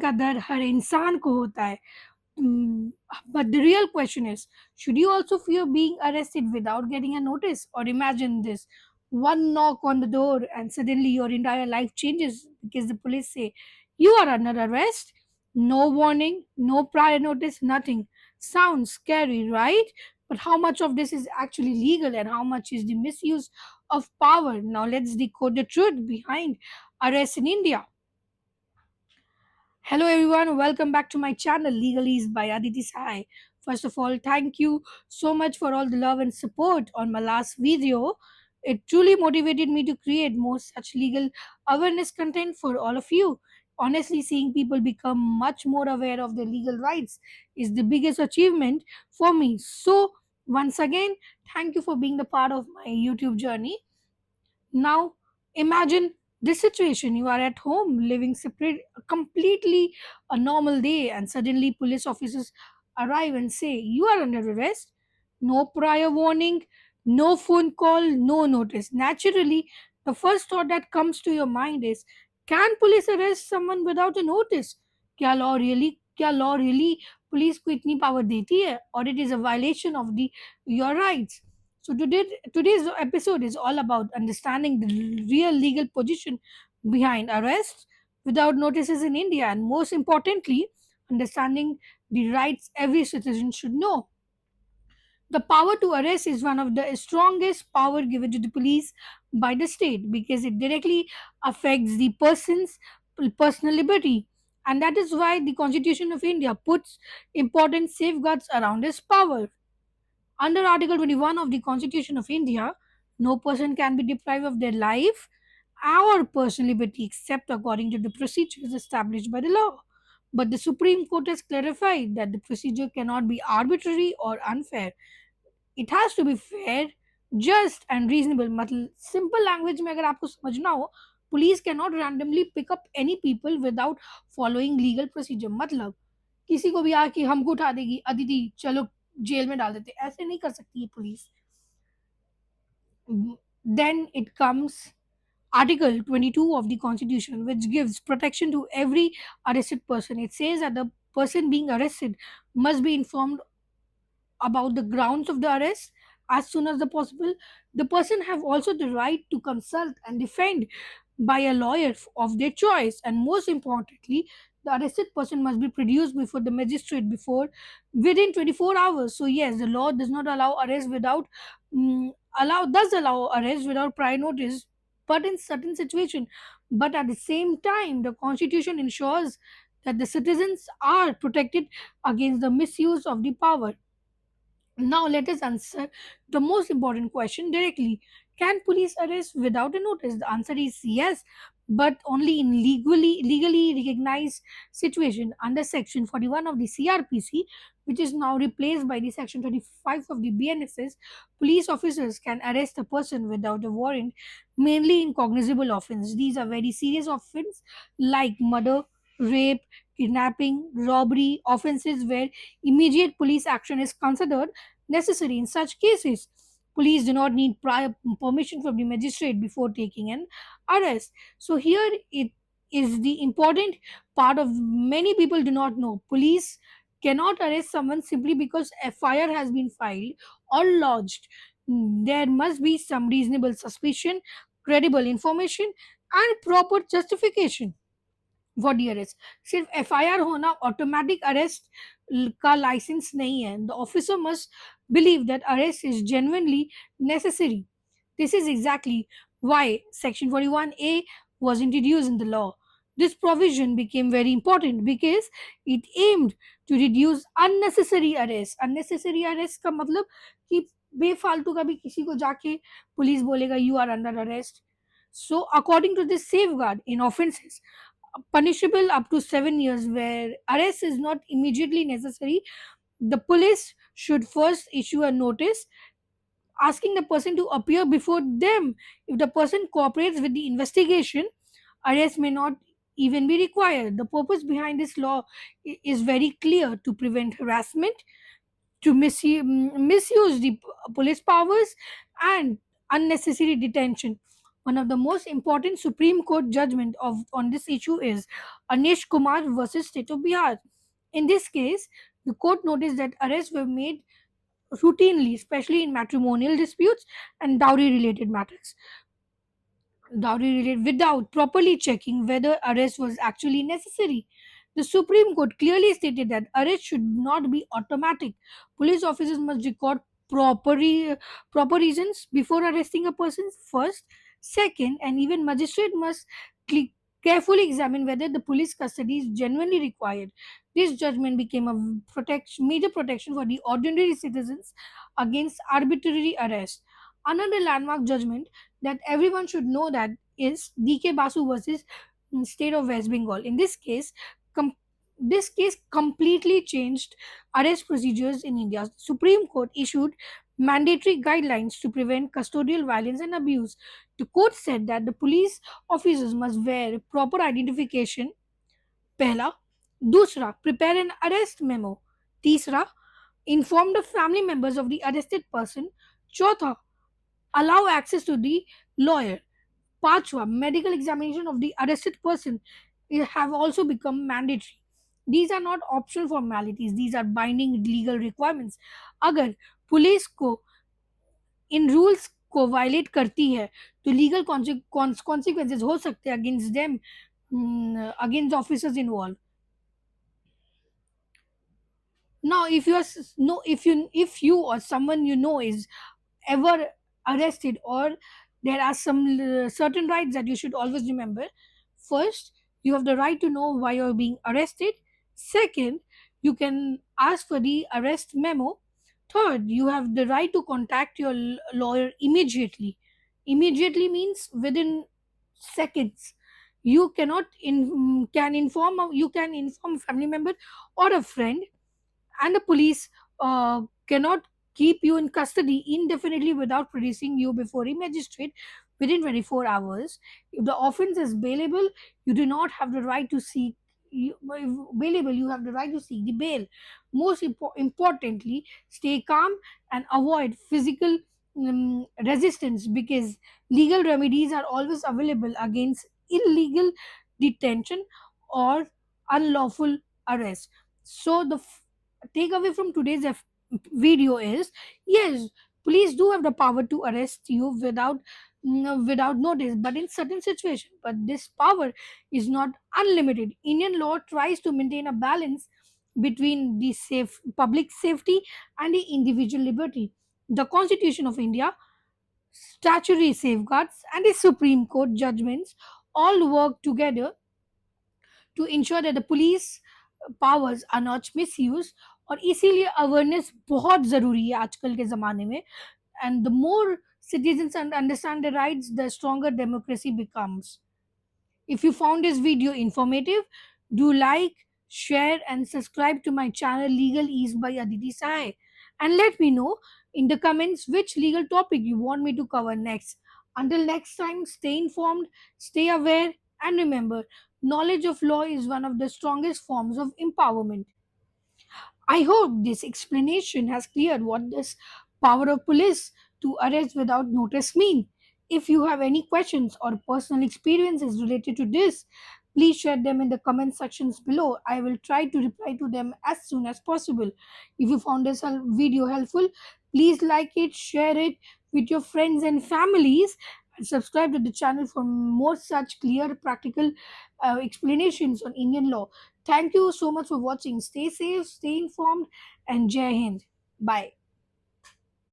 का डर हर इंसान को होता है. Mm, but the real question is, should you also fear being arrested without getting a notice? Or imagine this, one knock on the door and suddenly your entire life changes because the police say, you are under arrest. No warning, no prior notice, nothing. Sounds scary, right? But how much of this is actually legal and how much is the misuse of power? Now let's decode the truth behind arrest in India. Hello everyone, welcome back to my channel Legalese by Aditi Sai. First of all, thank you so much for all the love and support on my last video. It truly motivated me to create more such legal awareness content for all of you. Honestly, seeing people become much more aware of their legal rights is the biggest achievement for me. So, once again, thank you for being the part of my YouTube journey. Now, imagine this situation. You are at home, living separate, completely a normal day, and suddenly police officers arrive and say, you are under arrest. No prior warning, no phone call, no notice. Naturally, the first thought that comes to your mind is, can police arrest someone without a notice? क्या law really police को इतनी power देती है, और it is a violation of the your rights. So today's episode is all about understanding the real legal position behind arrests without notices in India, and most importantly, understanding the rights every citizen should know. The power to arrest is one of the strongest power given to the police by the state because it directly affects the person's personal liberty. And that is why the Constitution of India puts important safeguards around this power. Under Article 21 of the Constitution of India, no person can be deprived of their life or personal liberty except according to the procedures established by the law. But the Supreme Court has clarified that the procedure cannot be arbitrary or unfair. It has to be fair, just and reasonable. मतलब simple language में अगर आपको समझना हो, police cannot randomly pick up any people without following legal procedure. मतलब किसी को भी आके हमको उठा देगी, अदिति चलो जेल में डाल देते, ऐसे नहीं कर सकती है police. Then it comes Article 22 of the Constitution, which gives protection to every arrested person. It says that the person being arrested must be informed about the grounds of the arrest as soon as the possible. The person have also the right to consult and defend by a lawyer of their choice, and most importantly, the arrested person must be produced before the magistrate before within 24 hours. So yes, the law does not allow arrest without allow arrest without prior notice, but in certain situation. But at the same time, the constitution ensures that the citizens are protected against the misuse of the power. Now let us answer the most important question directly. Can police arrest without a notice? The answer is yes, but only in legally recognized situation under section 41 of the CRPC, which is now replaced by the section 35 of the BNSS. Police officers can arrest a person without a warrant, mainly in cognizable offense. These are very serious offense like murder, rape, kidnapping, robbery, offenses where immediate police action is considered necessary. In such cases, police do not need prior permission from the magistrate before taking an arrest. So here it is the important part of many people do not know. Police cannot arrest someone simply because FIR has been filed or lodged. There must be some reasonable suspicion, credible information, and proper justification for the arrest. सिर्फ FIR होना automatic arrest का licence नहीं है. The officer must believe that arrest is genuinely necessary. This is exactly why Section 41A was introduced in the law. This provision became very important because it aimed to reduce unnecessary arrest. Unnecessary arrest का मतलब कि बेफालतू का भी किसी को जाके police बोलेगा you are under arrest. So according to this safeguard in offences punishable up to 7 years where arrest is not immediately necessary, the police should first issue a notice asking the person to appear before them. If the person cooperates with the investigation, arrest may not even be required. The purpose behind this law is very clear: to prevent harassment, to misuse the police powers, and unnecessary detention. One of the most important Supreme Court judgment of on this issue is Anish Kumar versus State of Bihar. In this case, the court noticed that arrests were made routinely, especially in matrimonial disputes and dowry related matters. Dowry related without properly checking whether arrest was actually necessary. The Supreme Court clearly stated that arrest should not be automatic. Police officers must record proper, proper reasons before arresting a person first. Second, and even magistrate must cle- carefully examine whether the police custody is genuinely required. This judgment became a major protection for the ordinary citizens against arbitrary arrest. Another landmark judgment that everyone should know that is DK Basu versus State of West Bengal. In com- this case completely changed arrest procedures in India. Supreme Court issued mandatory guidelines to prevent custodial violence and abuse. The court said that the police officers must wear proper identification. पहला दूसरा prepare an arrest memo तीसरा inform the family members of the arrested person चौथा allow access to the lawyer. Pachwa, medical examination of the arrested person have also become mandatory. These are not optional formalities, these are binding legal requirements. अगर police को इन rules को violet करती है तो legal consequences हो सकते हैं against them against officers involve. Now if you are no if you or someone you know is ever arrested, or there are some certain rights that you should always remember. First, you have the right to know why you're being arrested. Second, you can ask for the arrest memo. Third, you have the right to contact your lawyer immediately. Immediately means within seconds. You cannot can inform you can inform a family member or a friend, and the police cannot keep you in custody indefinitely without producing you before a magistrate within 24 hours. If the offense is bailable, you do not have the right to seek bailable, you have the right to seek the bail. Most importantly, stay calm and avoid physical resistance, because legal remedies are always available against illegal detention or unlawful arrest. So the takeaway from today's video is, yes, police do have the power to arrest you without notice, but in certain situations. But this power is not unlimited. Indian law tries to maintain a balance between the safe public safety and the individual liberty. The Constitution of India, statutory safeguards, and the Supreme Court judgments all work together to ensure that the police powers are not misused. और इसीलिए awareness बहुत ज़रूरी है आजकल के ज़माने में. And the more citizens understand the rights, the stronger democracy becomes. If you found this video informative, do like, share, and subscribe to my channel Legal Ease by Aditi Sai. And let me know in the comments which legal topic you want me to cover next. Until next time, stay informed, stay aware, and remember, knowledge of law is one of the strongest forms of empowerment. I hope this explanation has cleared what this power of police to arrest without notice mean. If you have any questions or personal experiences related to this, please share them in the comment sections below. I will try to reply to them as soon as possible. If you found this video helpful, please like it, share it with your friends and families, and subscribe to the channel for more such clear, practical explanations on Indian law. Thank you so much for watching. Stay safe, stay informed, and Jai Hind. Bye.